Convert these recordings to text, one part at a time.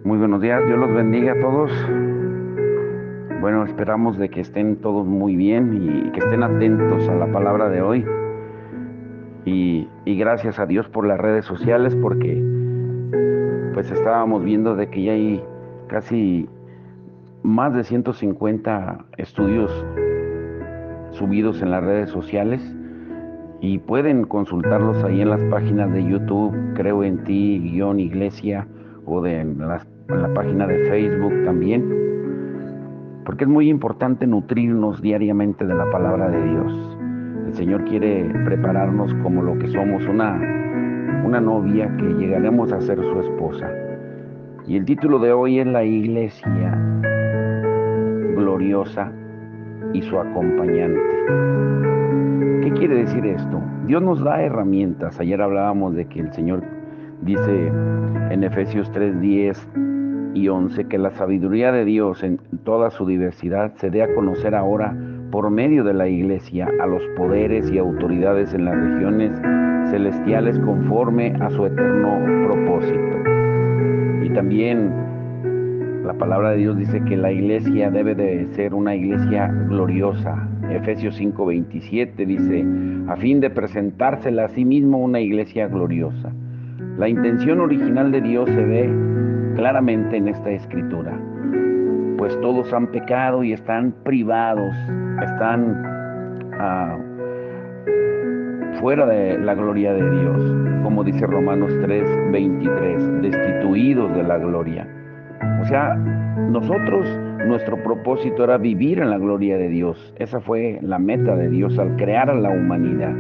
Muy buenos días, Dios los bendiga a todos. Bueno, esperamos de que estén todos muy bien y que estén atentos a la palabra de hoy. Y gracias a Dios por las redes sociales, porque pues estábamos viendo de que ya hay casi más de 150 estudios subidos en las redes sociales y pueden consultarlos ahí en las páginas de YouTube, Creo en Ti, Iglesia, o en la página de Facebook también. Porque es muy importante nutrirnos diariamente de la palabra de Dios. El Señor quiere prepararnos como lo que somos, una novia que llegaremos a ser su esposa. Y el título de hoy es La iglesia gloriosa y su acompañante. ¿Qué quiere decir esto? Dios nos da herramientas. Ayer hablábamos de que el Señor dice en Efesios 3:10 y 11 que la sabiduría de Dios en toda su diversidad se dé a conocer ahora por medio de la iglesia a los poderes y autoridades en las regiones celestiales conforme a su eterno propósito. Y también la palabra de Dios dice que la iglesia debe de ser una iglesia gloriosa. Efesios 5:27 dice, a fin de presentársela a sí mismo una iglesia gloriosa. La intención original de Dios se ve claramente en esta escritura, pues todos han pecado y están privados, están fuera de la gloria de Dios, como dice Romanos 3:23, destituidos de la gloria. O sea, nuestro propósito era vivir en la gloria de Dios. Esa fue la meta de Dios al crear a la humanidad.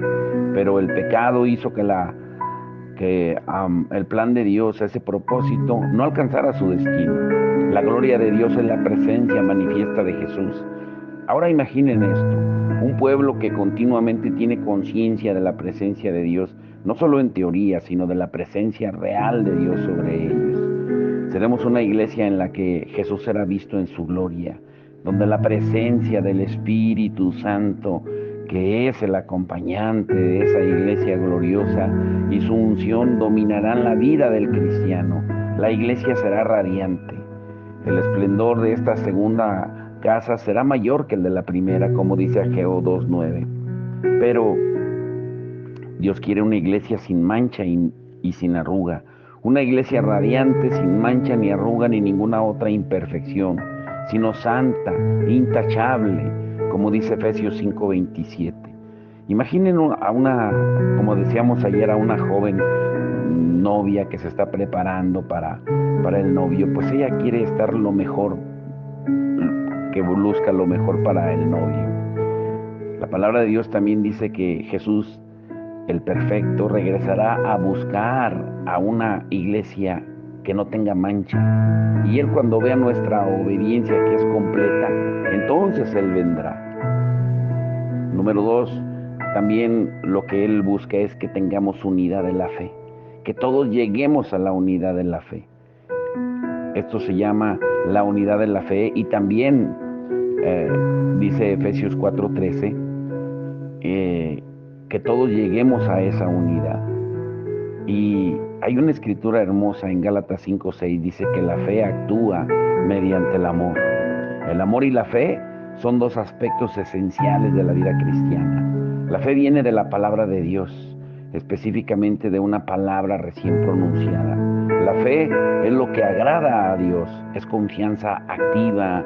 Pero el pecado hizo que el plan de Dios, ese propósito, no alcanzara su destino. La gloria de Dios es la presencia manifiesta de Jesús. Ahora imaginen esto, un pueblo que continuamente tiene conciencia de la presencia de Dios, no solo en teoría, sino de la presencia real de Dios sobre ellos. Seremos una iglesia en la que Jesús será visto en su gloria, donde la presencia del Espíritu Santo, que es el acompañante de esa iglesia gloriosa, y su unción dominarán la vida del cristiano. La iglesia será radiante. El esplendor de esta segunda casa será mayor que el de la primera, como dice Ageo 2:9. Pero Dios quiere una iglesia sin mancha y sin arruga, una iglesia radiante, sin mancha ni arruga ni ninguna otra imperfección, sino santa, intachable, como dice Efesios 5:27. Imaginen como decíamos ayer, a una joven novia que se está preparando para el novio. Pues ella quiere estar lo mejor, que busca lo mejor para el novio. La palabra de Dios también dice que Jesús, el perfecto, regresará a buscar a una iglesia que no tenga mancha. Y Él, cuando vea nuestra obediencia que es completa, entonces Él vendrá. Número 2, también lo que Él busca es que tengamos unidad de la fe, que todos lleguemos a la unidad de la fe. Esto se llama la unidad de la fe, y también dice Efesios 4:13, que todos lleguemos a esa unidad. Y hay una escritura hermosa en Gálatas 5:6, dice que la fe actúa mediante el amor. El amor y la fe son dos aspectos esenciales de la vida cristiana. La fe viene de la palabra de Dios, específicamente de una palabra recién pronunciada. La fe es lo que agrada a Dios, es confianza activa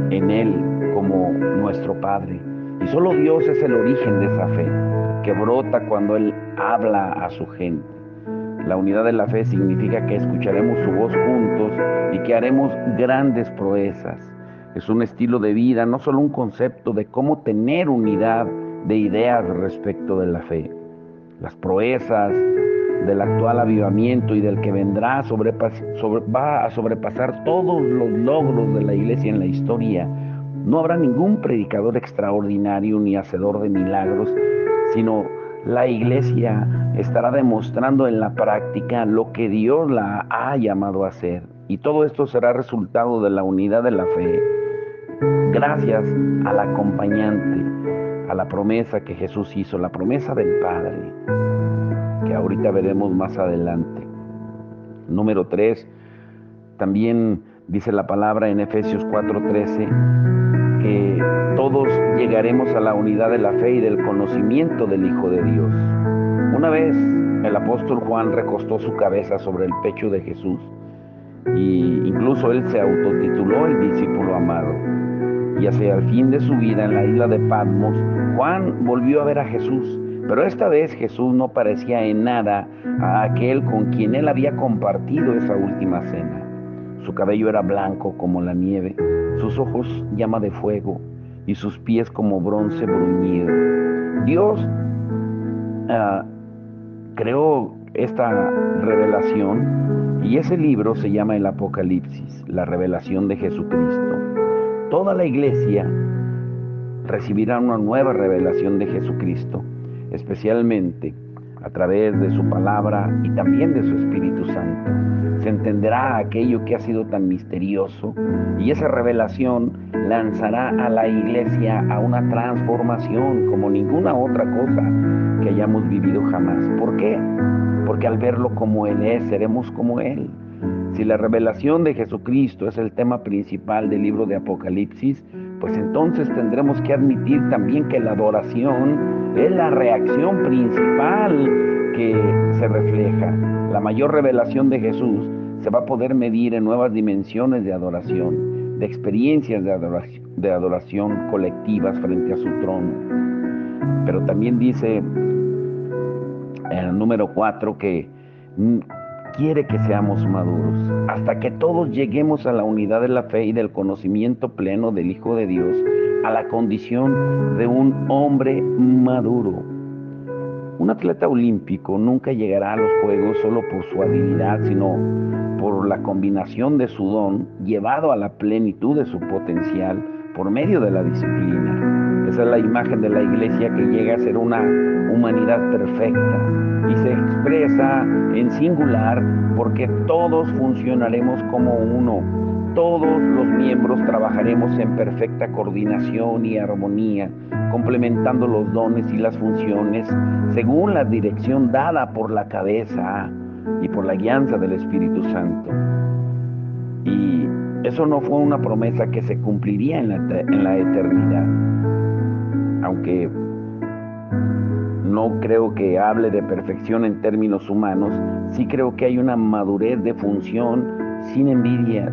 en Él como nuestro Padre. Y solo Dios es el origen de esa fe, que brota cuando Él habla a su gente. La unidad de la fe significa que escucharemos su voz juntos y que haremos grandes proezas. Es un estilo de vida, no solo un concepto de cómo tener unidad de ideas respecto de la fe. Las proezas del actual avivamiento y del que vendrá va a sobrepasar todos los logros de la iglesia en la historia. No habrá ningún predicador extraordinario ni hacedor de milagros, sino la iglesia estará demostrando en la práctica lo que Dios la ha llamado a hacer. Y todo esto será resultado de la unidad de la fe, gracias al acompañante, a la promesa que Jesús hizo, la promesa del Padre, que ahorita veremos más adelante. Número 3, También dice la palabra en Efesios 4:13 que todos llegaremos a la unidad de la fe y del conocimiento del Hijo de Dios. Una vez el apóstol Juan recostó su cabeza sobre el pecho de Jesús y incluso él se autotituló el discípulo amado. Y hacia el fin de su vida en la isla de Patmos, Juan volvió a ver a Jesús, pero esta vez Jesús no parecía en nada a aquel con quien él había compartido esa última cena. Su cabello era blanco como la nieve, sus ojos llama de fuego y sus pies como bronce bruñido. Dios creó esta revelación y ese libro se llama el Apocalipsis, la revelación de Jesucristo. Toda la iglesia recibirá una nueva revelación de Jesucristo, especialmente a través de su palabra y también de su Espíritu Santo. Se entenderá aquello que ha sido tan misterioso y esa revelación lanzará a la iglesia a una transformación como ninguna otra cosa que hayamos vivido jamás. ¿Por qué? Porque al verlo como Él es, seremos como Él. Si la revelación de Jesucristo es el tema principal del libro de Apocalipsis, pues entonces tendremos que admitir también que la adoración es la reacción principal que se refleja. La mayor revelación de Jesús se va a poder medir en nuevas dimensiones de adoración, de experiencias de adoración colectivas frente a su trono. Pero también dice en el número 4 que quiere que seamos maduros, hasta que todos lleguemos a la unidad de la fe y del conocimiento pleno del Hijo de Dios, a la condición de un hombre maduro. Un atleta olímpico nunca llegará a los Juegos solo por su habilidad, sino por la combinación de su don llevado a la plenitud de su potencial por medio de la disciplina. Esa es la imagen de la iglesia que llega a ser una humanidad perfecta y se expresa en singular porque todos funcionaremos como uno. Todos los miembros trabajaremos en perfecta coordinación y armonía, complementando los dones y las funciones según la dirección dada por la cabeza y por la guianza del Espíritu Santo. Y eso no fue una promesa que se cumpliría en la eternidad. Aunque no creo que hable de perfección en términos humanos, sí creo que hay una madurez de función sin envidias,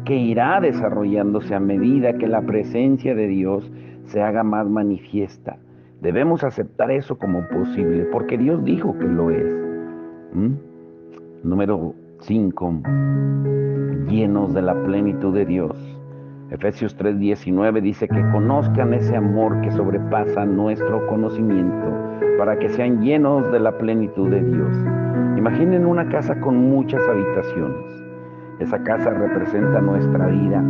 que irá desarrollándose a medida que la presencia de Dios se haga más manifiesta. Debemos aceptar eso como posible, porque Dios dijo que lo es. Número 5. Llenos de la plenitud de Dios. Efesios 3:19 dice que conozcan ese amor que sobrepasa nuestro conocimiento, para que sean llenos de la plenitud de Dios. Imaginen una casa con muchas habitaciones. Esa casa representa nuestra vida.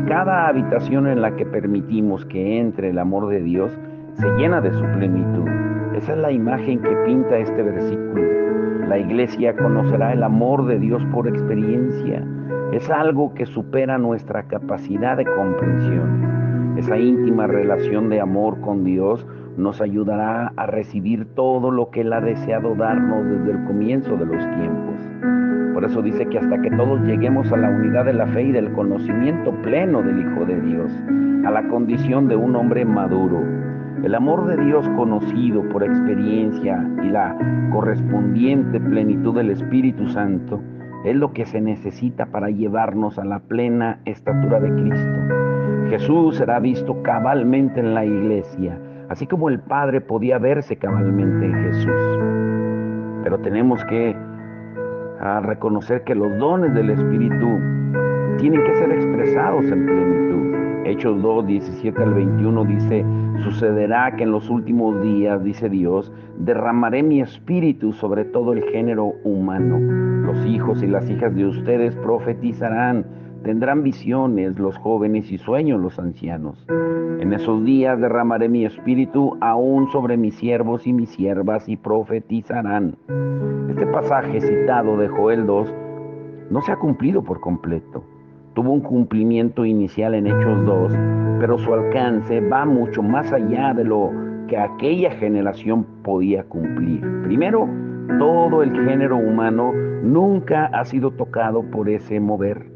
Cada habitación en la que permitimos que entre el amor de Dios se llena de su plenitud. Esa es la imagen que pinta este versículo. La iglesia conocerá el amor de Dios por experiencia. Es algo que supera nuestra capacidad de comprensión. Esa íntima relación de amor con Dios nos ayudará a recibir todo lo que Él ha deseado darnos desde el comienzo de los tiempos. Por eso dice que hasta que todos lleguemos a la unidad de la fe y del conocimiento pleno del Hijo de Dios, a la condición de un hombre maduro. El amor de Dios conocido por experiencia y la correspondiente plenitud del Espíritu Santo es lo que se necesita para llevarnos a la plena estatura de Cristo. Jesús será visto cabalmente en la iglesia, así como el Padre podía verse cabalmente en Jesús. Pero tenemos que reconocer que los dones del Espíritu tienen que ser expresados en plenitud. Hechos 2:17-21 dice: sucederá que en los últimos días, dice Dios, derramaré mi espíritu sobre todo el género humano. Los hijos y las hijas de ustedes profetizarán, tendrán visiones los jóvenes y sueños los ancianos. En esos días derramaré mi espíritu aún sobre mis siervos y mis siervas y profetizarán. Este pasaje citado de Joel 2 no se ha cumplido por completo. Tuvo un cumplimiento inicial en Hechos 2, pero su alcance va mucho más allá de lo que aquella generación podía cumplir. Primero, todo el género humano nunca ha sido tocado por ese mover.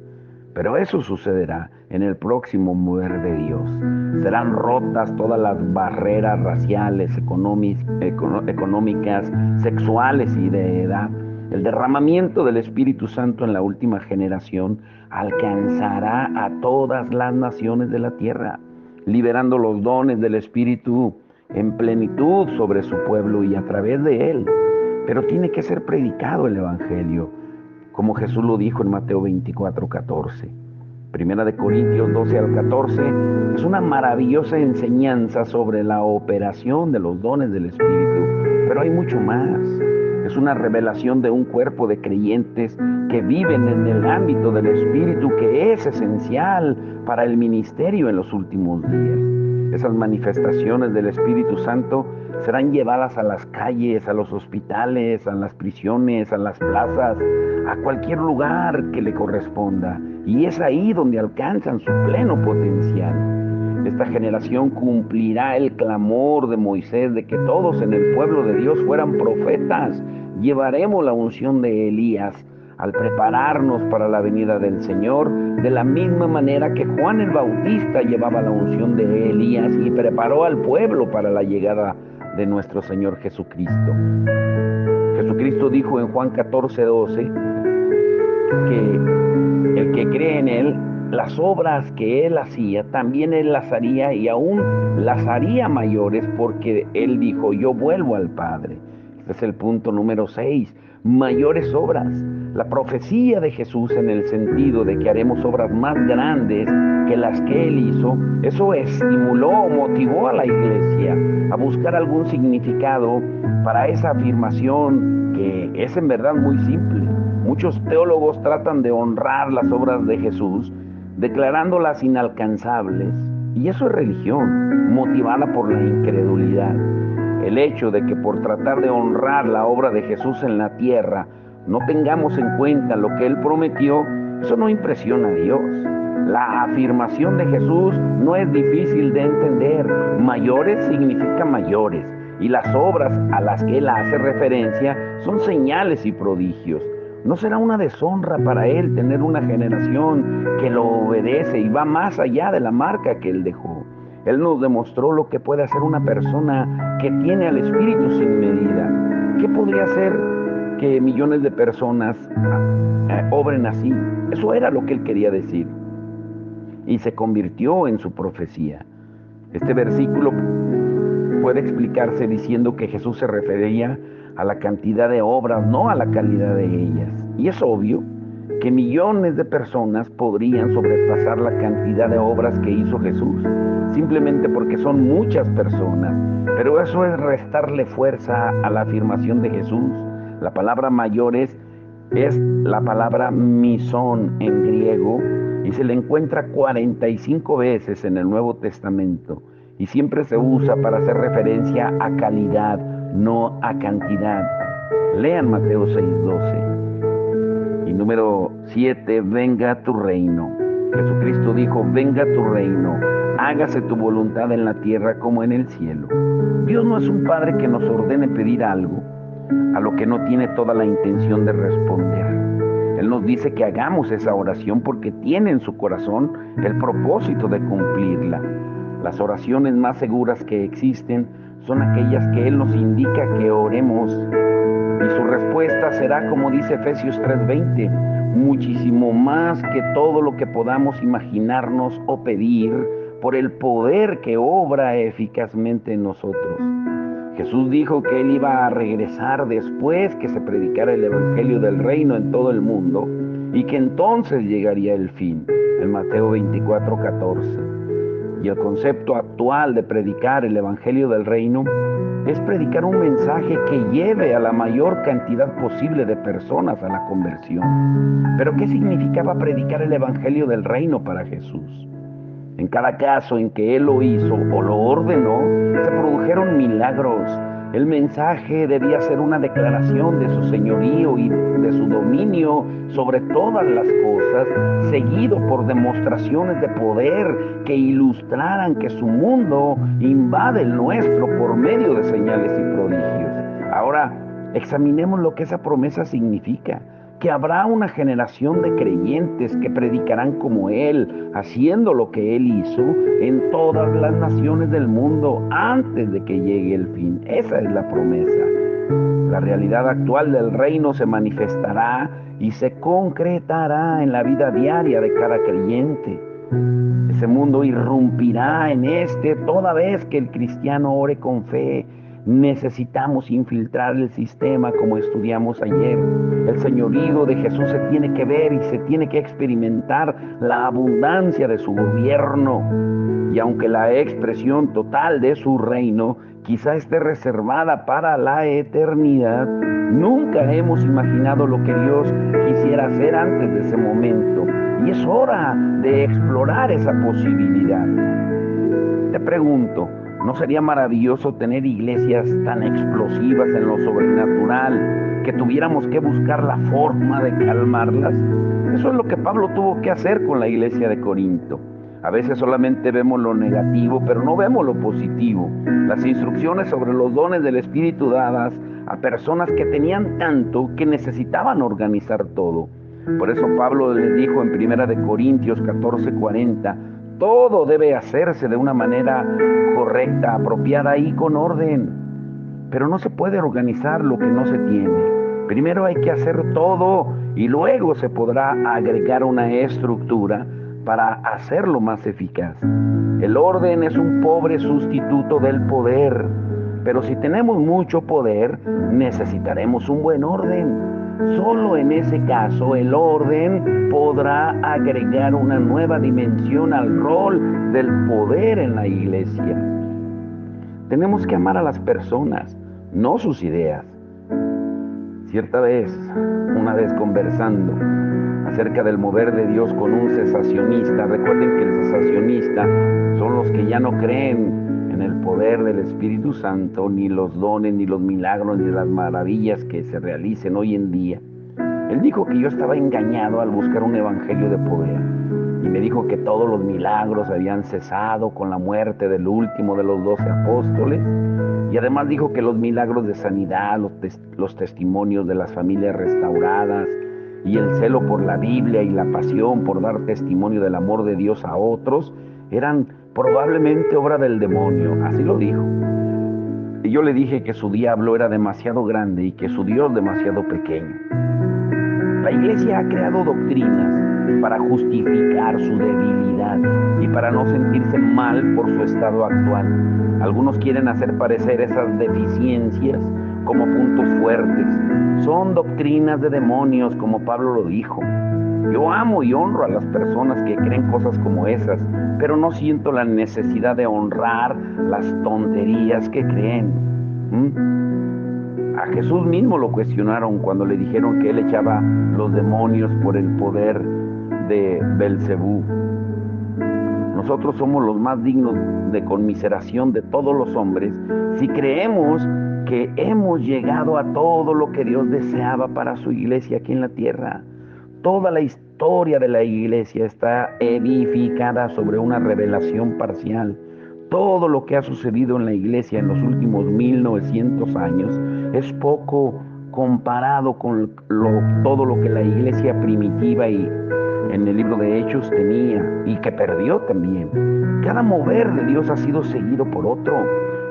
Pero eso sucederá en el próximo mover de Dios. Serán rotas todas las barreras raciales, económicas, sexuales y de edad. El derramamiento del Espíritu Santo en la última generación alcanzará a todas las naciones de la tierra, liberando los dones del Espíritu en plenitud sobre su pueblo y a través de él. Pero tiene que ser predicado el Evangelio, como Jesús lo dijo en Mateo 24:14. Primera de Corintios 12 al 14 es una maravillosa enseñanza sobre la operación de los dones del Espíritu, pero hay mucho más. Es una revelación de un cuerpo de creyentes que viven en el ámbito del Espíritu, que es esencial para el ministerio en los últimos días. Esas manifestaciones del Espíritu Santo serán llevadas a las calles, a los hospitales, a las prisiones, a las plazas, a cualquier lugar que le corresponda. Y es ahí donde alcanzan su pleno potencial. Esta generación cumplirá el clamor de Moisés de que todos en el pueblo de Dios fueran profetas. Llevaremos la unción de Elías al prepararnos para la venida del Señor, de la misma manera que Juan el Bautista llevaba la unción de Elías y preparó al pueblo para la llegada de nuestro Señor Jesucristo. Jesucristo dijo en Juan 14:12 que el que cree en Él, las obras que Él hacía, también Él las haría y aún las haría mayores, porque Él dijo, yo vuelvo al Padre. Este es el punto número 6, mayores obras. La profecía de Jesús en el sentido de que haremos obras más grandes que las que Él hizo, eso estimuló, motivó a la iglesia a buscar algún significado para esa afirmación que es en verdad muy simple. Muchos teólogos tratan de honrar las obras de Jesús, declarándolas inalcanzables. Y eso es religión, motivada por la incredulidad. El hecho de que por tratar de honrar la obra de Jesús en la tierra, no tengamos en cuenta lo que Él prometió, eso no impresiona a Dios. La afirmación de Jesús no es difícil de entender. Mayores significa mayores. Y las obras a las que Él hace referencia son señales y prodigios. ¿No será una deshonra para Él tener una generación que lo obedece y va más allá de la marca que Él dejó? Él nos demostró lo que puede hacer una persona que tiene al Espíritu sin medida. ¿Qué podría hacer que millones de personas obren así? Eso era lo que Él quería decir. Y se convirtió en su profecía. Este versículo puede explicarse diciendo que Jesús se refería a la cantidad de obras, no a la calidad de ellas. Y es obvio que millones de personas podrían sobrepasar la cantidad de obras que hizo Jesús, simplemente porque son muchas personas. Pero eso es restarle fuerza a la afirmación de Jesús. La palabra mayores es la palabra misón en griego y se le encuentra 45 veces en el Nuevo Testamento y siempre se usa para hacer referencia a calidad, no a cantidad. Lean Mateo 6:12. Y número 7, venga tu reino. Jesucristo dijo, venga tu reino, hágase tu voluntad en la tierra como en el cielo. Dios no es un Padre que nos ordene pedir algo a lo que no tiene toda la intención de responder. Él nos dice que hagamos esa oración porque tiene en su corazón el propósito de cumplirla. Las oraciones más seguras que existen son aquellas que Él nos indica que oremos. Y su respuesta será, como dice Efesios 3:20, muchísimo más que todo lo que podamos imaginarnos o pedir por el poder que obra eficazmente en nosotros. Jesús dijo que Él iba a regresar después que se predicara el Evangelio del Reino en todo el mundo y que entonces llegaría el fin, en Mateo 24:14. Y el concepto actual de predicar el Evangelio del Reino es predicar un mensaje que lleve a la mayor cantidad posible de personas a la conversión. ¿Pero qué significaba predicar el Evangelio del Reino para Jesús? En cada caso en que Él lo hizo o lo ordenó, se produjeron milagros. El mensaje debía ser una declaración de su señorío y de su dominio sobre todas las cosas, seguido por demostraciones de poder que ilustraran que su mundo invade el nuestro por medio de señales y prodigios. Ahora, examinemos lo que esa promesa significa. porque habrá una generación de creyentes que predicarán como Él, haciendo lo que Él hizo en todas las naciones del mundo antes de que llegue el fin. Esa es la promesa. La realidad actual del reino se manifestará y se concretará en la vida diaria de cada creyente. Ese mundo irrumpirá en toda vez que el cristiano ore con fe. Necesitamos infiltrar el sistema como estudiamos ayer. El señorío de Jesús se tiene que ver y se tiene que experimentar la abundancia de su gobierno. Y aunque la expresión total de su reino quizá esté reservada para la eternidad, nunca hemos imaginado lo que Dios quisiera hacer antes de ese momento. Y es hora de explorar esa posibilidad. Te pregunto, ¿no sería maravilloso tener iglesias tan explosivas en lo sobrenatural que tuviéramos que buscar la forma de calmarlas? Eso es lo que Pablo tuvo que hacer con la iglesia de Corinto. A veces solamente vemos lo negativo, pero no vemos lo positivo. Las instrucciones sobre los dones del Espíritu dadas a personas que tenían tanto que necesitaban organizar todo. Por eso Pablo les dijo en 1 Corintios 14:40, todo debe hacerse de una manera correcta, apropiada y con orden. Pero no se puede organizar lo que no se tiene. Primero hay que hacer todo y luego se podrá agregar una estructura para hacerlo más eficaz. El orden es un pobre sustituto del poder, pero si tenemos mucho poder, necesitaremos un buen orden. Solo en ese caso el orden podrá agregar una nueva dimensión al rol del poder en la iglesia. Tenemos que amar a las personas, no sus ideas. Una vez conversando acerca del mover de Dios con un cesacionista, recuerden que el cesacionista son los que ya no creen en el poder del Espíritu Santo, ni los dones, ni los milagros, ni las maravillas que se realicen hoy en día. Él dijo que yo estaba engañado al buscar un evangelio de poder. Y me dijo que todos los milagros habían cesado con la muerte del último de los 12 apóstoles. Y además dijo que los milagros de sanidad, los testimonios de las familias restauradas y el celo por la Biblia y la pasión por dar testimonio del amor de Dios a otros eran probablemente obra del demonio. Así lo dijo. Y yo le dije que su diablo era demasiado grande y que su Dios demasiado pequeño. La iglesia ha creado doctrinas para justificar su debilidad y para no sentirse mal por su estado actual. Algunos quieren hacer parecer esas deficiencias como puntos fuertes. Son doctrinas de demonios, como Pablo lo dijo. Yo amo y honro a las personas que creen cosas como esas, pero no siento la necesidad de honrar las tonterías que creen. A Jesús mismo lo cuestionaron cuando le dijeron que él echaba los demonios por el poder de Belcebú. Nosotros somos los más dignos de conmiseración de todos los hombres si creemos que hemos llegado a todo lo que Dios deseaba para su iglesia aquí en la tierra. Toda la historia de la iglesia está edificada sobre una revelación parcial. Todo lo que ha sucedido en la iglesia en los últimos 1900 años es poco comparado con todo lo que la iglesia primitiva y en el libro de Hechos tenía y que perdió también. Cada mover de Dios ha sido seguido por otro,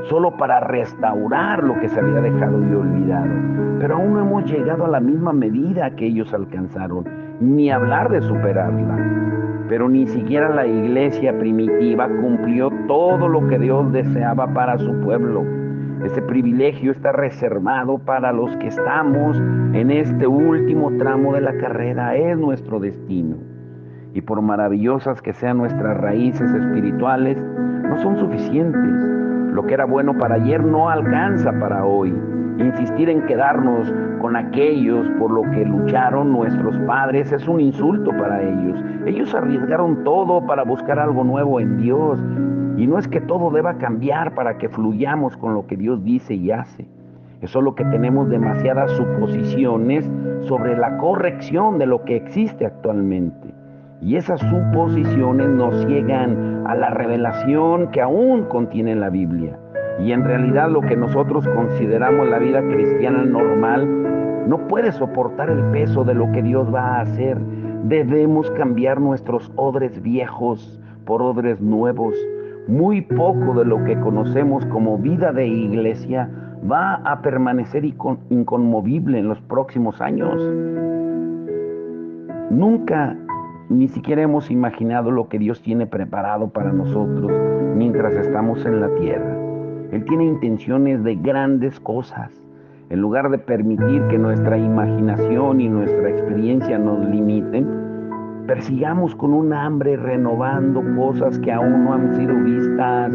solo para restaurar lo que se había dejado y olvidado. Pero aún no hemos llegado a la misma medida que ellos alcanzaron, ni hablar de superarla. Pero ni siquiera la iglesia primitiva cumplió todo lo que Dios deseaba para su pueblo. Ese privilegio está reservado para los que estamos en este último tramo de la carrera. Es nuestro destino. Y por maravillosas que sean nuestras raíces espirituales, no son suficientes. Lo que era bueno para ayer no alcanza para hoy. Insistir en quedarnos con aquellos por lo que lucharon nuestros padres es un insulto para ellos. Ellos arriesgaron todo para buscar algo nuevo en Dios. Y no es que todo deba cambiar para que fluyamos con lo que Dios dice y hace. Es solo que tenemos demasiadas suposiciones sobre la corrección de lo que existe actualmente. Y esas suposiciones nos ciegan a la revelación que aún contiene la Biblia. Y en realidad lo que nosotros consideramos la vida cristiana normal no puede soportar el peso de lo que Dios va a hacer. Debemos cambiar nuestros odres viejos por odres nuevos. Muy poco de lo que conocemos como vida de iglesia va a permanecer inconmovible en los próximos años. Nunca, ni siquiera hemos imaginado lo que Dios tiene preparado para nosotros mientras estamos en la tierra. Él tiene intenciones de grandes cosas. En lugar de permitir que nuestra imaginación y nuestra experiencia nos limiten, persigamos con un hambre renovando cosas que aún no han sido vistas.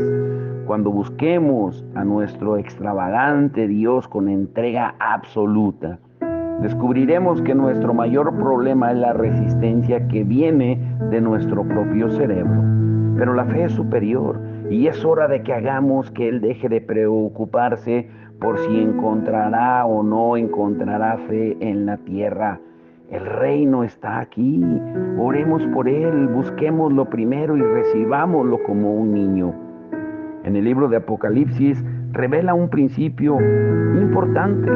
Cuando busquemos a nuestro extravagante Dios con entrega absoluta, descubriremos que nuestro mayor problema es la resistencia que viene de nuestro propio cerebro. Pero la fe es superior y es hora de que hagamos que Él deje de preocuparse por si encontrará o no encontrará fe en la tierra. El reino está aquí. Oremos por Él, busquémoslo primero y recibámoslo como un niño. En el libro de Apocalipsis revela un principio importante,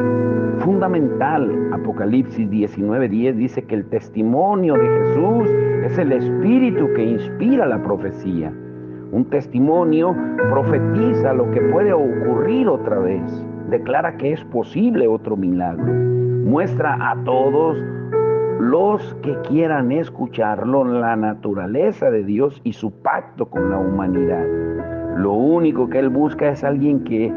fundamental. Apocalipsis 19:10 dice que el testimonio de Jesús es el espíritu que inspira la profecía. Un testimonio profetiza lo que puede ocurrir otra vez, declara que es posible otro milagro, muestra a todos los que quieran escucharlo la naturaleza de Dios y su pacto con la humanidad. Lo único que Él busca es alguien que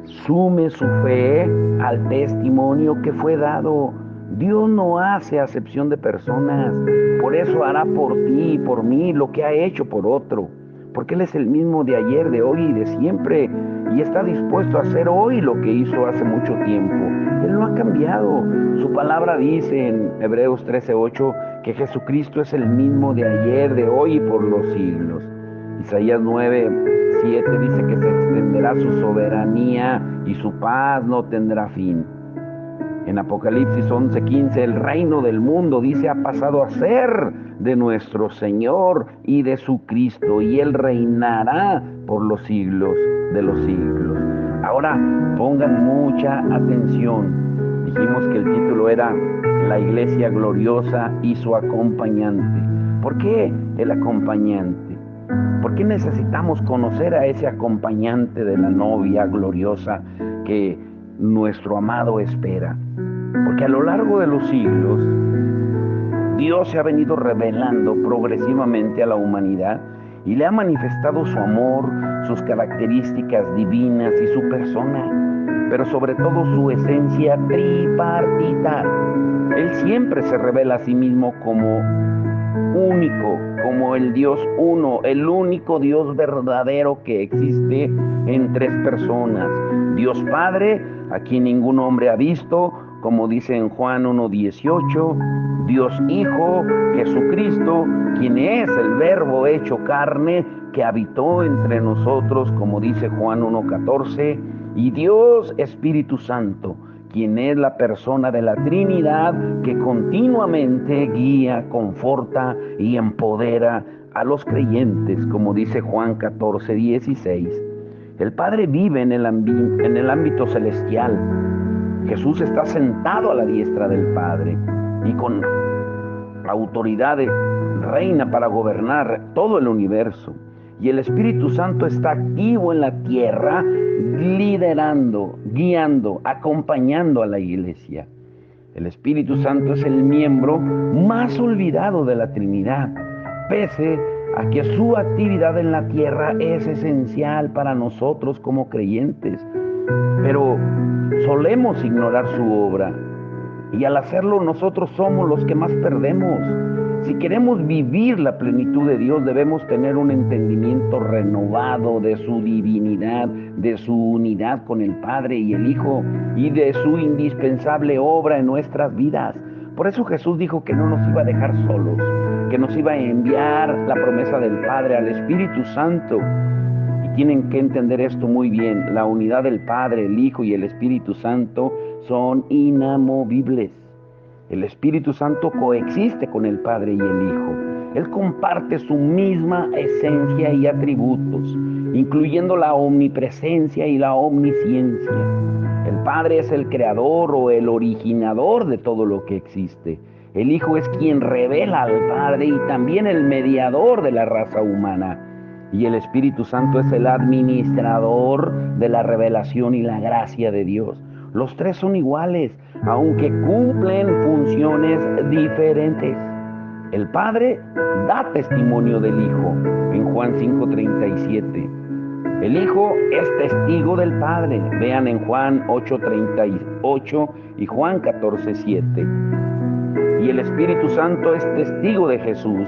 sume su fe al testimonio que fue dado. Dios no hace acepción de personas, por eso hará por ti y por mí lo que ha hecho por otro, porque Él es el mismo de ayer, de hoy y de siempre, y está dispuesto a hacer hoy lo que hizo hace mucho tiempo. Él no ha cambiado. Su palabra dice en Hebreos 13:8 que Jesucristo es el mismo de ayer, de hoy y por los siglos. Isaías 9:7 dice que se extenderá su soberanía y su paz no tendrá fin. En Apocalipsis 11:15, el reino del mundo, dice, ha pasado a ser de nuestro Señor y de su Cristo, y Él reinará por los siglos de los siglos. Ahora pongan mucha atención. Dijimos que el título era La Iglesia Gloriosa y su acompañante. ¿Por qué el acompañante? ¿Por qué necesitamos conocer a ese acompañante de la novia gloriosa que nuestro amado espera? Porque a lo largo de los siglos, Dios se ha venido revelando progresivamente a la humanidad y le ha manifestado su amor, sus características divinas y su persona, pero sobre todo su esencia tripartita. Él siempre se revela a sí mismo como único, como el Dios uno, el único Dios verdadero que existe en tres personas. Dios Padre, a quien ningún hombre ha visto, como dice en Juan 1:18, Dios Hijo, Jesucristo, quien es el Verbo hecho carne, que habitó entre nosotros, como dice Juan 1:14, y Dios Espíritu Santo, quien es la persona de la Trinidad que continuamente guía, conforta y empodera a los creyentes, como dice Juan 14:16. El Padre vive en el ámbito celestial. Jesús está sentado a la diestra del Padre y con autoridad reina para gobernar todo el universo. Y el Espíritu Santo está activo en la tierra, liderando, guiando, acompañando a la iglesia. El Espíritu Santo es el miembro más olvidado de la Trinidad, pese a que su actividad en la tierra es esencial para nosotros como creyentes. Pero solemos ignorar su obra y al hacerlo nosotros somos los que más perdemos. Si queremos vivir la plenitud de Dios, debemos tener un entendimiento renovado de su divinidad, de su unidad con el Padre y el Hijo y de su indispensable obra en nuestras vidas. Por eso Jesús dijo que no nos iba a dejar solos, que nos iba a enviar la promesa del Padre al Espíritu Santo. Y tienen que entender esto muy bien. La unidad del Padre, el Hijo y el Espíritu Santo son inamovibles. El Espíritu Santo coexiste con el Padre y el Hijo. Él comparte su misma esencia y atributos, incluyendo la omnipresencia y la omnisciencia. El Padre es el creador o el originador de todo lo que existe. El Hijo es quien revela al Padre y también el mediador de la raza humana. Y el Espíritu Santo es el administrador de la revelación y la gracia de Dios. Los tres son iguales, aunque cumplen funciones diferentes. El Padre da testimonio del Hijo en Juan 5:37. El Hijo es testigo del Padre. Vean en Juan 8:38 y Juan 14:7. Y el Espíritu Santo es testigo de Jesús,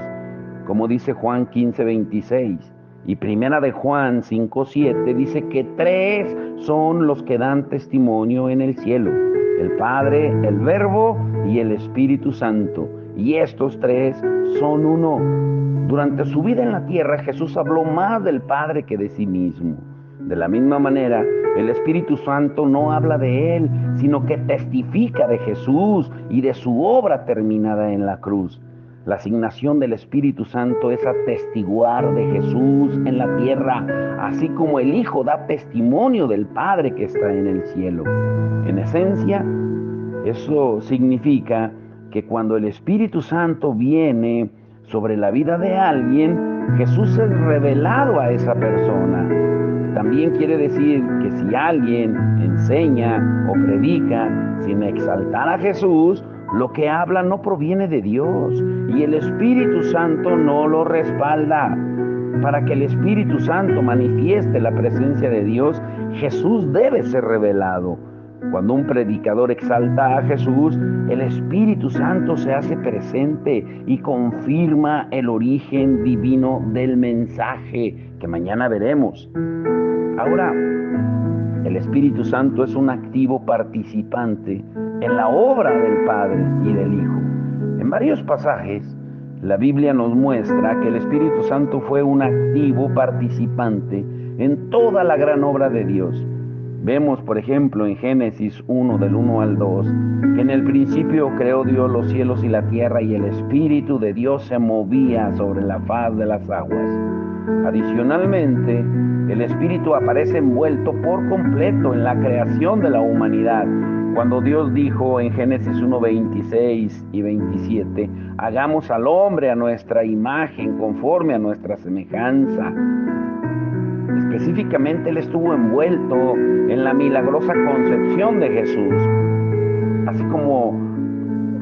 como dice Juan 15:26. Y primera de Juan 5:7 dice que tres son los que dan testimonio en el cielo: el Padre, el Verbo y el Espíritu Santo. Y estos tres son uno. Durante su vida en la tierra, Jesús habló más del Padre que de sí mismo. De la misma manera, el Espíritu Santo no habla de Él, sino que testifica de Jesús y de su obra terminada en la cruz. La asignación del Espíritu Santo es atestiguar de Jesús en la tierra, así como el Hijo da testimonio del Padre que está en el cielo. En esencia, eso significa que cuando el Espíritu Santo viene sobre la vida de alguien, Jesús es revelado a esa persona. También quiere decir que si alguien enseña o predica sin exaltar a Jesús, lo que habla no proviene de Dios y el Espíritu Santo no lo respalda. Para que el Espíritu Santo manifieste la presencia de Dios, Jesús debe ser revelado. Cuando un predicador exalta a Jesús, el Espíritu Santo se hace presente y confirma el origen divino del mensaje que mañana veremos. Ahora, el Espíritu Santo es un activo participante en la obra del Padre y del Hijo. En varios pasajes, la Biblia nos muestra que el Espíritu Santo fue un activo participante en toda la gran obra de Dios. Vemos, por ejemplo, en Génesis 1, del 1 al 2, que en el principio creó Dios los cielos y la tierra, y el Espíritu de Dios se movía sobre la faz de las aguas. Adicionalmente, el Espíritu aparece envuelto por completo en la creación de la humanidad. Cuando Dios dijo en Génesis 1, 26 y 27, hagamos al hombre a nuestra imagen, conforme a nuestra semejanza. Específicamente, Él estuvo envuelto en la milagrosa concepción de Jesús. Así como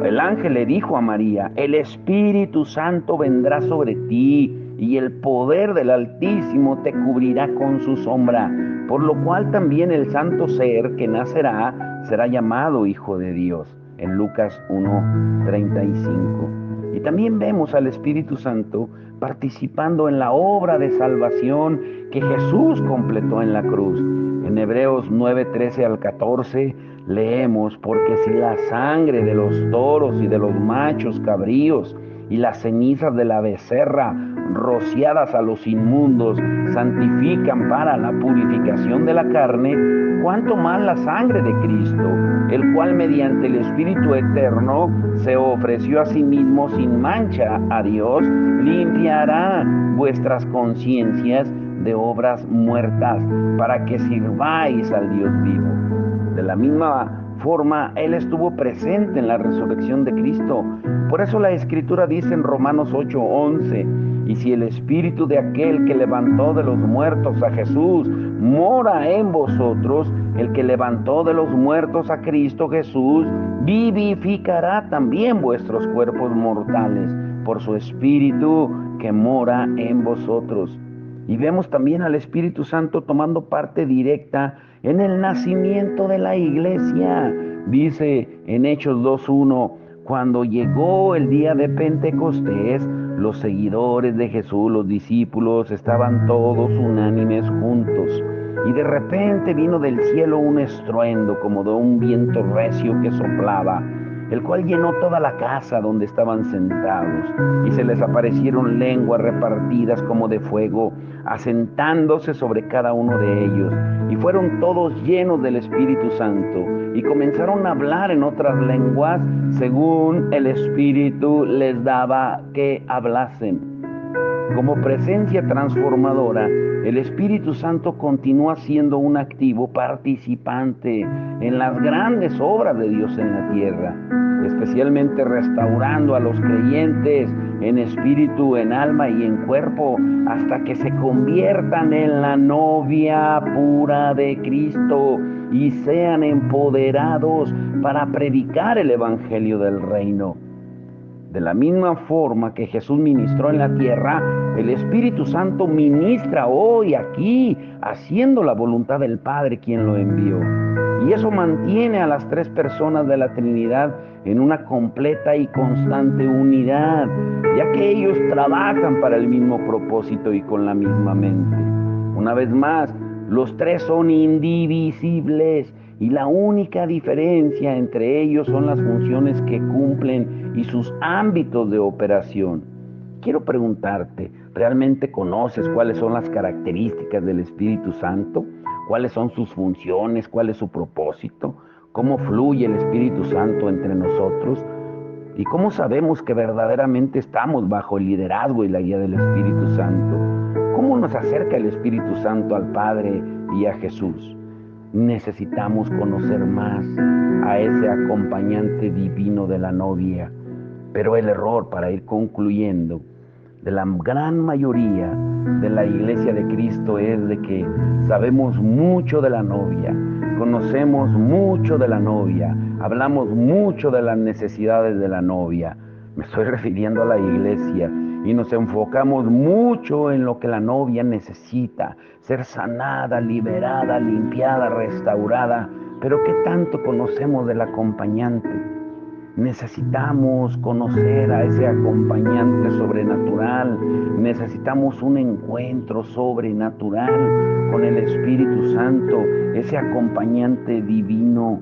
el ángel le dijo a María, el Espíritu Santo vendrá sobre ti y el poder del Altísimo te cubrirá con su sombra, por lo cual también el santo ser que nacerá será llamado Hijo de Dios, en Lucas 1:35. Y también vemos al Espíritu Santo participando en la obra de salvación que Jesús completó en la cruz. En Hebreos 9:13 al 14 leemos, porque si la sangre de los toros y de los machos cabríos y las cenizas de la becerra rociadas a los inmundos santifican para la purificación de la carne, cuánto más la sangre de Cristo, el cual mediante el Espíritu eterno se ofreció a sí mismo sin mancha a Dios, limpiará vuestras conciencias de obras muertas para que sirváis al Dios vivo. De la misma forma, Él estuvo presente en la resurrección de Cristo. Por eso la Escritura dice en Romanos 8:11, y si el Espíritu de aquel que levantó de los muertos a Jesús mora en vosotros, el que levantó de los muertos a Cristo Jesús vivificará también vuestros cuerpos mortales por su Espíritu que mora en vosotros. Y vemos también al Espíritu Santo tomando parte directa en el nacimiento de la iglesia. Dice en Hechos 2:1, cuando llegó el día de Pentecostés, los seguidores de Jesús, los discípulos, estaban todos unánimes juntos. Y de repente vino del cielo un estruendo como de un viento recio que soplaba, el cual llenó toda la casa donde estaban sentados, y se les aparecieron lenguas repartidas como de fuego, asentándose sobre cada uno de ellos, y fueron todos llenos del Espíritu Santo, y comenzaron a hablar en otras lenguas, según el Espíritu les daba que hablasen. Como presencia transformadora, el Espíritu Santo continúa siendo un activo participante en las grandes obras de Dios en la tierra, especialmente restaurando a los creyentes en espíritu, en alma y en cuerpo, hasta que se conviertan en la novia pura de Cristo y sean empoderados para predicar el Evangelio del Reino. De la misma forma que Jesús ministró en la tierra, el Espíritu Santo ministra hoy aquí, haciendo la voluntad del Padre quien lo envió. Y eso mantiene a las tres personas de la Trinidad en una completa y constante unidad, ya que ellos trabajan para el mismo propósito y con la misma mente. Una vez más, los tres son indivisibles y la única diferencia entre ellos son las funciones que cumplen y sus ámbitos de operación. Quiero preguntarte, ¿realmente conoces cuáles son las características del Espíritu Santo? ¿Cuáles son sus funciones? ¿Cuál es su propósito? ¿Cómo fluye el Espíritu Santo entre nosotros? ¿Y cómo sabemos que verdaderamente estamos bajo el liderazgo y la guía del Espíritu Santo? ¿Cómo nos acerca el Espíritu Santo al Padre y a Jesús? Necesitamos conocer más a ese acompañante divino de la novia. Pero el error, para ir concluyendo, de la gran mayoría de la iglesia de Cristo es de que sabemos mucho de la novia, conocemos mucho de la novia, hablamos mucho de las necesidades de la novia. Me estoy refiriendo a la iglesia y nos enfocamos mucho en lo que la novia necesita, ser sanada, liberada, limpiada, restaurada. Pero ¿qué tanto conocemos del acompañante? Necesitamos conocer a ese acompañante sobrenatural. Necesitamos un encuentro sobrenatural con el Espíritu Santo, ese acompañante divino.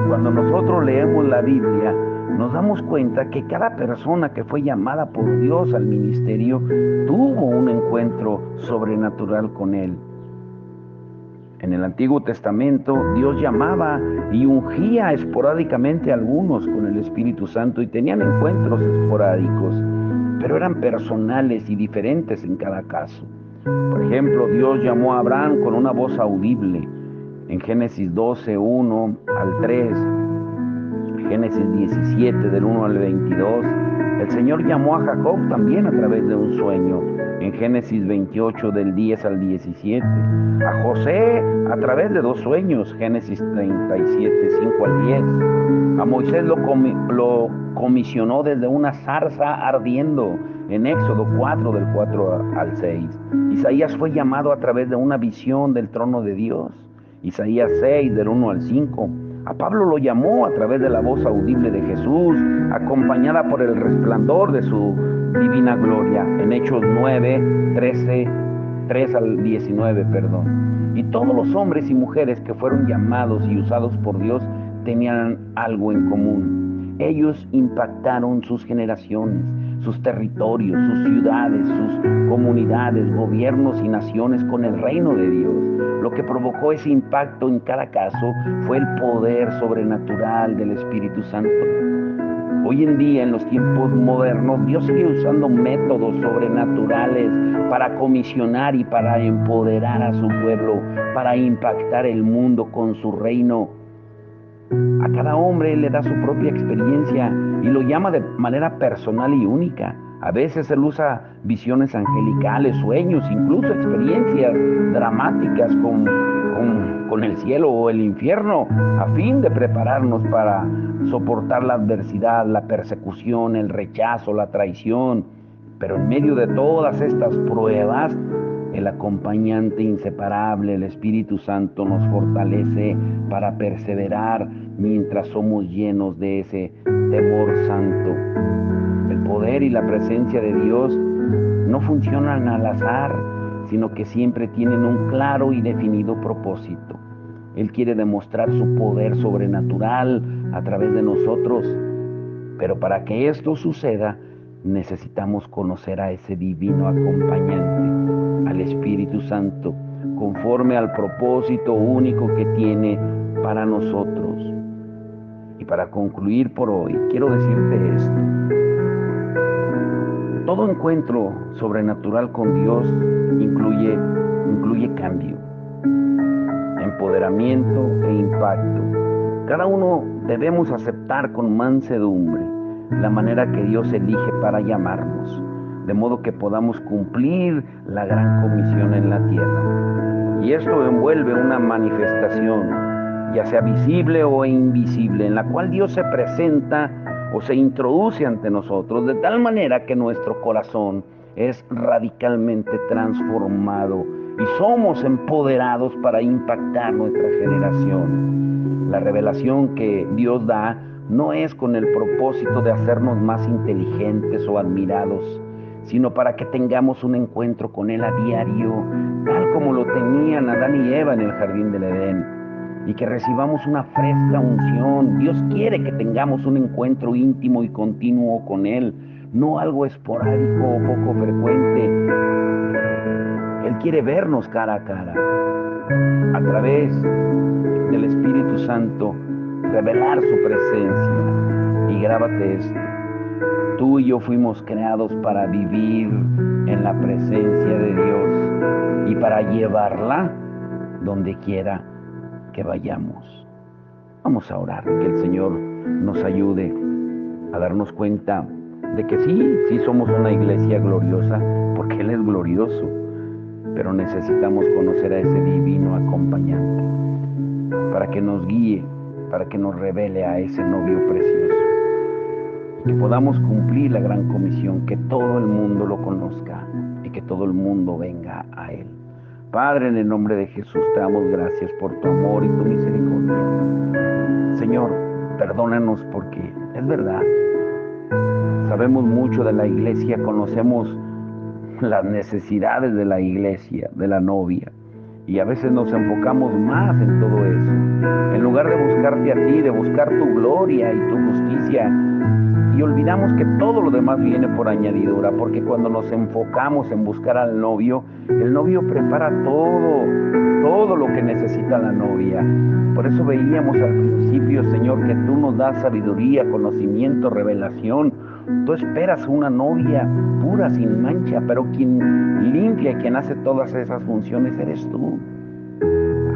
Cuando nosotros leemos la Biblia, nos damos cuenta que cada persona que fue llamada por Dios al ministerio tuvo un encuentro sobrenatural con Él. En el Antiguo Testamento, Dios llamaba y ungía esporádicamente a algunos con el Espíritu Santo y tenían encuentros esporádicos, pero eran personales y diferentes en cada caso. Por ejemplo, Dios llamó a Abraham con una voz audible en Génesis 12, 1 al 3, Génesis 17, del 1 al 22. El Señor llamó a Jacob también a través de un sueño, en Génesis 28, del 10 al 17. A José a través de dos sueños, Génesis 37, 5 al 10. A Moisés lo comisionó desde una zarza ardiendo, en Éxodo 4, del 4 al 6. Isaías fue llamado a través de una visión del trono de Dios, Isaías 6, del 1 al 5. A Pablo lo llamó a través de la voz audible de Jesús, acompañada por el resplandor de su divina gloria, en Hechos 9, 3 al 19, Y todos los hombres y mujeres que fueron llamados y usados por Dios tenían algo en común. Ellos impactaron sus generaciones, sus territorios, sus ciudades, sus comunidades, gobiernos y naciones con el reino de Dios. Lo que provocó ese impacto en cada caso fue el poder sobrenatural del Espíritu Santo. Hoy en día, en los tiempos modernos, Dios sigue usando métodos sobrenaturales para comisionar y para empoderar a su pueblo, para impactar el mundo con su reino. A cada hombre le da su propia experiencia y lo llama de manera personal y única. A veces él usa visiones angelicales, sueños, incluso experiencias dramáticas con el cielo o el infierno, a fin de prepararnos para soportar la adversidad, la persecución, el rechazo, la traición. Pero en medio de todas estas pruebas, el acompañante inseparable, el Espíritu Santo, nos fortalece para perseverar mientras somos llenos de ese temor santo. El poder y la presencia de Dios no funcionan al azar, sino que siempre tienen un claro y definido propósito. Él quiere demostrar su poder sobrenatural a través de nosotros, pero para que esto suceda, necesitamos conocer a ese divino acompañante, al Espíritu Santo, conforme al propósito único que tiene para nosotros. Y para concluir por hoy, quiero decirte esto. todo encuentro sobrenatural con Dios incluye cambio, empoderamiento e impacto. Cada uno debemos aceptar con mansedumbre la manera que Dios elige para llamarnos, de modo que podamos cumplir la gran comisión en la tierra. Y esto envuelve una manifestación, ya sea visible o invisible, en la cual Dios se presenta o se introduce ante nosotros de tal manera que nuestro corazón es radicalmente transformado y somos empoderados para impactar nuestra generación. La revelación que Dios da no es con el propósito de hacernos más inteligentes o admirados, sino para que tengamos un encuentro con Él a diario, tal como lo tenían Adán y Eva en el jardín del Edén, y que recibamos una fresca unción. Dios quiere que tengamos un encuentro íntimo y continuo con Él, no algo esporádico o poco frecuente. Él quiere vernos cara a cara, a través del Espíritu Santo, revelar su presencia. Y grábate esto: tú y yo fuimos creados para vivir en la presencia de Dios y para llevarla donde quiera que vayamos. Vamos a orar, que el Señor nos ayude a darnos cuenta de que sí somos una iglesia gloriosa, porque Él es glorioso, pero necesitamos conocer a ese divino acompañante para que nos guíe, para que nos revele a ese novio precioso, que podamos cumplir la gran comisión, que todo el mundo lo conozca y que todo el mundo venga a Él. Padre, en el nombre de Jesús te damos gracias por tu amor y tu misericordia. Señor, perdónanos porque es verdad, sabemos mucho de la iglesia, conocemos las necesidades de la iglesia, de la novia, y a veces nos enfocamos más en todo eso, en lugar de buscarte a ti, de buscar tu gloria y tu justicia, y olvidamos que todo lo demás viene por añadidura, porque cuando nos enfocamos en buscar al novio, el novio prepara todo lo que necesita la novia. Por eso veíamos al principio, Señor, que tú nos das sabiduría, conocimiento, revelación. Tú esperas una novia pura, sin mancha, pero quien limpia y quien hace todas esas funciones eres tú,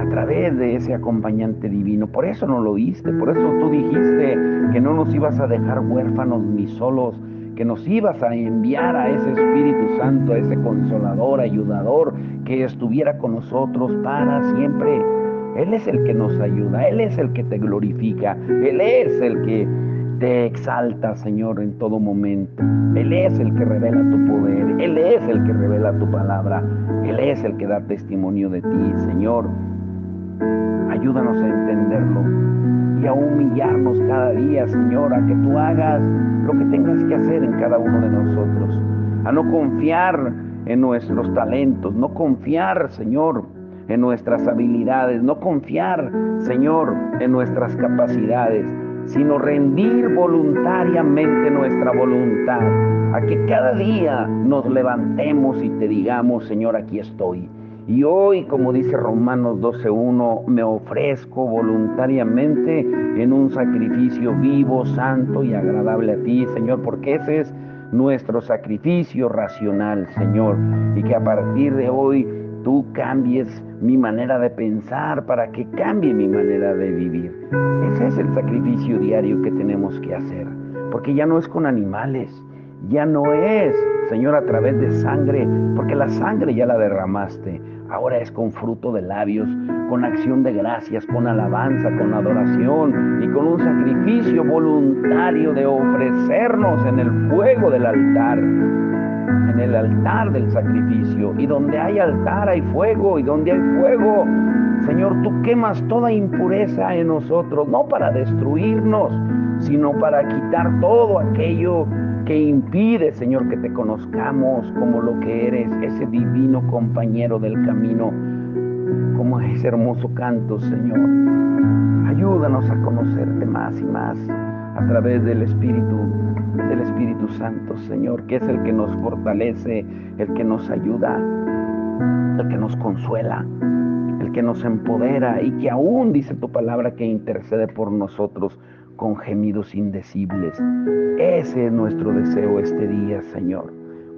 a través de ese acompañante divino. Por eso nos lo diste, por eso tú dijiste que no nos ibas a dejar huérfanos ni solos, que nos ibas a enviar a ese Espíritu Santo, a ese consolador, ayudador, que estuviera con nosotros para siempre. Él es el que nos ayuda, Él es el que te glorifica, Él es el que te exalta, Señor, en todo momento. Él es el que revela tu poder, Él es el que revela tu palabra, Él es el que da testimonio de ti, Señor. Ayúdanos a entenderlo y a humillarnos cada día, Señor, a que tú hagas lo que tengas que hacer en cada uno de nosotros, a no confiar en nuestros talentos, no confiar, Señor, en nuestras habilidades, no confiar, Señor, en nuestras capacidades, sino rendir voluntariamente nuestra voluntad, a que cada día nos levantemos y te digamos, Señor, aquí estoy. Y hoy, como dice Romanos 12:1, me ofrezco voluntariamente en un sacrificio vivo, santo y agradable a ti, Señor, porque ese es nuestro sacrificio racional, Señor, y que a partir de hoy tú cambies mi manera de pensar para que cambie mi manera de vivir. Ese es el sacrificio diario que tenemos que hacer, porque ya no es con animales, ya no es, Señor, a través de sangre, porque la sangre ya la derramaste. Ahora es con fruto de labios, con acción de gracias, con alabanza, con adoración y con un sacrificio voluntario de ofrecernos en el fuego del altar, en el altar del sacrificio. Y donde hay altar hay fuego, y donde hay fuego, Señor, tú quemas toda impureza en nosotros, no para destruirnos, sino para quitar todo aquello que impide, Señor, que te conozcamos como lo que eres, ese divino compañero del camino, como ese hermoso canto, Señor. Ayúdanos a conocerte más y más a través del Espíritu Santo, Señor, que es el que nos fortalece, el que nos ayuda, el que nos consuela, el que nos empodera y que aún dice tu palabra que intercede por nosotros con gemidos indecibles. Ese es nuestro deseo este día, Señor.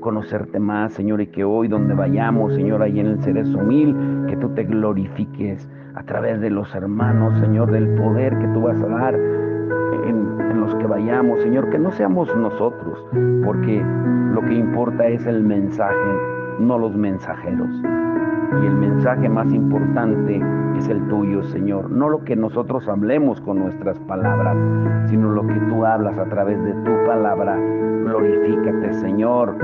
conocerte más, Señor, y que hoy donde vayamos, Señor, ahí en el Cerezo 1000, que tú te glorifiques a través de los hermanos, Señor, del poder que tú vas a dar en los que vayamos, Señor, que no seamos nosotros, porque lo que importa es el mensaje, no los mensajeros. Y el mensaje más importante es el tuyo, Señor. No lo que nosotros hablemos con nuestras palabras, sino lo que tú hablas a través de tu palabra. Glorifícate, Señor.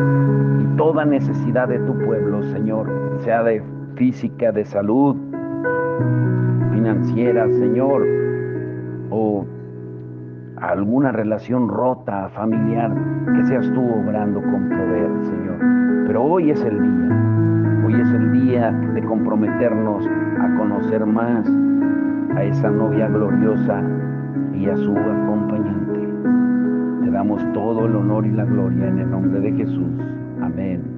Y toda necesidad de tu pueblo, Señor, sea de física, de salud, financiera, Señor, o alguna relación rota, familiar, que seas tú obrando con poder, Señor. Pero hoy es el día de comprometernos a conocer más a esa novia gloriosa y a su acompañante. Te damos todo el honor y la gloria en el nombre de Jesús. Amén.